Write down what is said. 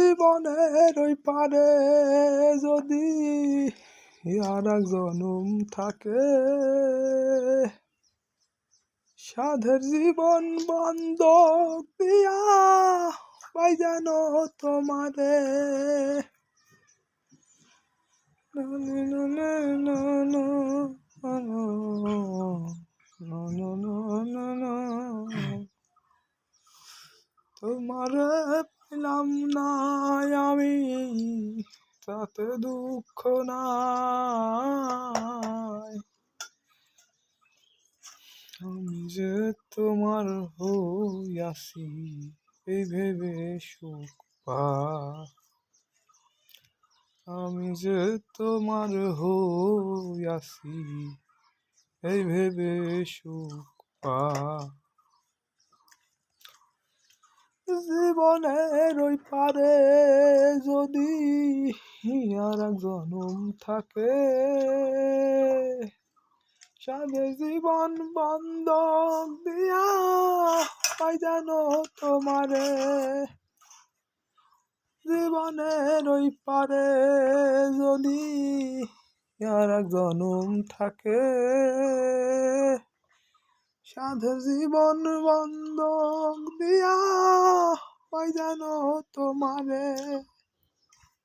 জীবনের ওই পারে যদি আর এক জনম থাকে, সাধের জীবন বন্ধক দিয়া পাই যেন তোমারে। তোমারে পেলাম না আমি, তাতে দুঃখ নাই। আমি যে তোমার হইয়াছি এই ভেবে সুখ পাই। আমি যে তোমার হইয়াছি এই ভেবে সুখ পাই। জীবনের ওই পারে যদি আর এক জনম থাকে, সাধে জীবন বন্ধক দিয়া পাই যেন তোমারে। জীবনের ওই পারে যদি আর এক জনম থাকে, সাধে জীবন বন্ধক দিয়া পাই যেন তোমারে।